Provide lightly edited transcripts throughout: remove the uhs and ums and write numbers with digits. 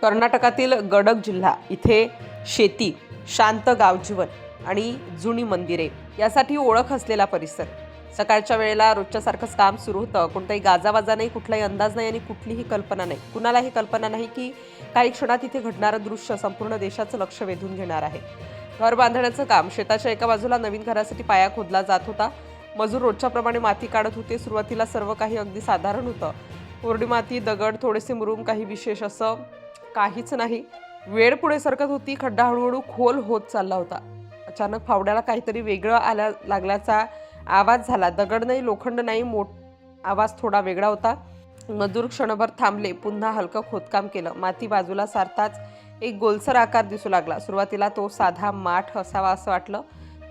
कर्नाटकातील गडक जिल्हा इथे शेती, शांत गावजीवन आणि जुनी मंदिरे यासाठी ओळख असलेला परिसर. सकाळच्या वेळेला रोजच्यासारखंच काम सुरू होतं. कोणताही गाजावाजा नाही, कुठलाही अंदाज नाही आणि कुठलीही कल्पना नाही. कुणालाही कल्पना नाही की काही क्षणात इथे घडणारं दृश्य संपूर्ण देशाचं लक्ष वेधून घेणार आहे. घर बांधण्याचं काम. शेताच्या एका बाजूला नवीन घरासाठी पाया खोदला जात होता. मजूर रोजच्याप्रमाणे माती काढत होते. सुरुवातीला सर्व काही अगदी साधारण होतं. कोरडी माती, दगड, थोडेसे मुरुम, काही विशेष असं काहीच नाही. वेळ पुढे सरकत होती. खड्डा हळूहळू खोल होत चालला होता. अचानक फावड्याला काहीतरी वेगळं लागल्याचा आवाज झाला. दगड नाही, लोखंड नाही, आवाज थोडा वेगळा होता. मजूर क्षणभर थांबले. पुन्हा हलकं खोदकाम केलं. माती बाजूला सारताच एक गोलसर आकार दिसू लागला. सुरुवातीला तो साधा माठ असावा असं वाटलं.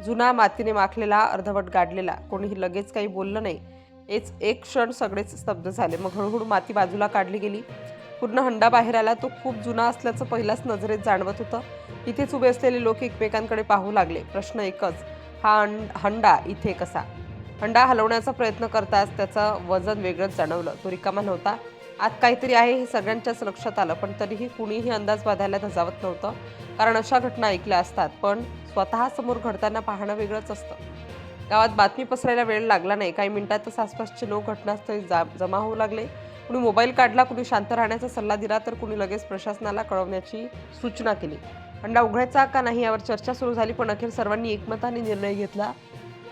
जुना, मातीने माखलेला, अर्धवट गाडलेला. कोणीही लगेच काही बोललं नाही. एक क्षण सगळेच स्तब्ध झाले. मग हळूहळू माती बाजूला काढली गेली. पूर्ण हंडा बाहेर आला. तो खूप जुना असल्याचं पहिल्याच नजरेत जाणवत होतं. इथेच उभे असलेले लोक एकमेकांकडे पाहू लागले. प्रश्न एकच, हा हंडा इथे कसा? हंडा हलवण्याचा प्रयत्न करताच त्याचं वजन वेगळंच जाणवलं. तो रिकामा नव्हता. आत काहीतरी आहे हे सगळ्यांच्याच लक्षात आलं. पण तरीही कुणीही अंदाज बांधायला धजावत नव्हतं. कारण अशा घटना ऐकल्या असतात, पण स्वतः समोर घडताना पाहणं वेगळंच असतं. गावात बातमी पसरायला वेळ लागला नाही. काही मिनिटातच आसपासचे लोक घटनास्थळी जमा होऊ लागले. कुणी मोबाईल काढला, कुणी शांत राहण्याचा सल्ला दिला, तर कुणी लगेच प्रशासनाला कळवण्याची सूचना केली. हंडा उघडायचा का नाही यावर चर्चा सुरू झाली, पण अखेर सर्वांनी एकमताने निर्णय घेतला,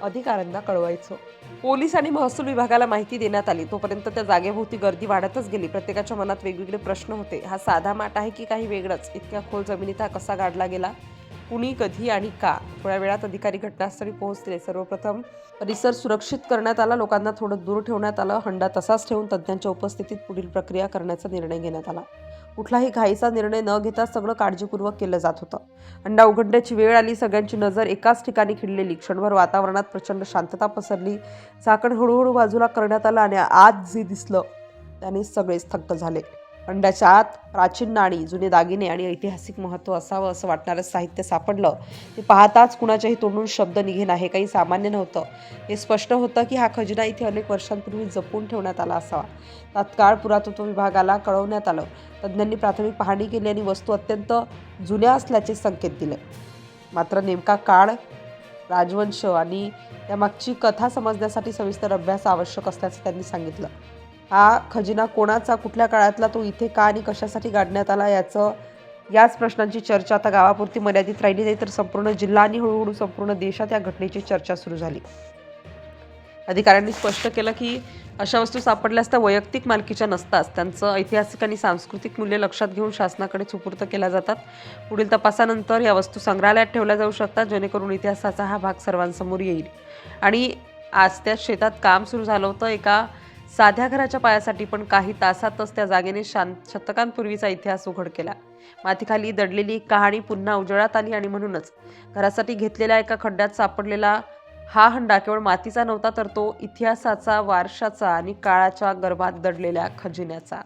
अधिकाऱ्यांना कळवायचं. पोलीस आणि महसूल विभागाला माहिती देण्यात आली. तोपर्यंत त्या जागेभोवती गर्दी वाढतच गेली. प्रत्येकाच्या मनात वेगवेगळे प्रश्न होते. हा साधा माठ आहे की काही वेगळंच? इतक्या खोल जमिनीत हा कसा गाडला गेला? कुणी, कधी आणि का? थोड्या वेळात अधिकारी घटनास्थळी पोहोचले. सर्वप्रथम परिसर सुरक्षित करण्यात आला. लोकांना थोडं दूर ठेवण्यात आलं. हंडा तसाच ठेवून तज्ज्ञांच्या उपस्थितीत पुढील प्रक्रिया करण्याचा निर्णय घेण्यात आला. कुठलाही घाईचा निर्णय न घेता सगळं काळजीपूर्वक केलं जात होतं. हंडा उघडण्याची वेळ आली. सगळ्यांची नजर एकाच ठिकाणी खिळलेली. क्षणभर वातावरणात प्रचंड शांतता पसरली. झाकण हळूहळू बाजूला करण्यात आलं आणि आत जे दिसलं त्याने सगळे स्तब्ध झाले. हंड्याच्या आत प्राचीन नाणी, जुने दागिने आणि ऐतिहासिक महत्त्व असावं असं वाटणारं साहित्य सापडलं. ते पाहताच कुणाच्याही तोंडून शब्द निघेना. हे काही सामान्य नव्हतं. हे स्पष्ट होतं की हा खजिना इथे अनेक वर्षांपूर्वी जपून ठेवण्यात आला असावा. तात्काळ पुरातत्व विभागाला कळवण्यात आलं. तज्ज्ञांनी प्राथमिक पाहणी केली आणि वस्तू अत्यंत जुन्या असल्याचे संकेत दिले. मात्र नेमका काळ, राजवंश आणि त्यामागची कथा समजण्यासाठी सविस्तर अभ्यास आवश्यक असल्याचं त्यांनी सांगितलं. हा खजिना कोणाचा, कुठल्या काळातला, तो इथे का आणि कशासाठी गाडण्यात आला, याच प्रश्नांची चर्चा आता गावापुरती मर्यादित राहिली नाही, तर संपूर्ण जिल्हा आणि हळूहळू संपूर्ण देशात या घटनेची चर्चा सुरू झाली. अधिकाऱ्यांनी स्पष्ट केलं की अशा वस्तू सापडल्यास त्या वैयक्तिक मालकीच्या नसतात. त्यांचं ऐतिहासिक आणि सांस्कृतिक मूल्य लक्षात घेऊन शासनाकडे सुपूर्द केल्या जातात. पुढील तपासानंतर या वस्तू संग्रहालयात ठेवल्या जाऊ शकतात, जेणेकरून इतिहासाचा हा भाग सर्वांसमोर येईल. आणि आज त्या शेतात काम सुरू झालं होतं एका साध्या घराच्या पायासाठी, पण काही तासातच त्या जागेने शतकांपूर्वीचा इतिहास उघड केला. मातीखाली दडलेली कहाणी पुन्हा उजेडात आली आणि म्हणूनच घरासाठी घेतलेल्या एका खड्ड्यात सापडलेला हा हंडा केवळ मातीचा नव्हता, तर तो इतिहासाचा, वारशाचा आणि काळाच्या गर्भात दडलेल्या खजिन्याचा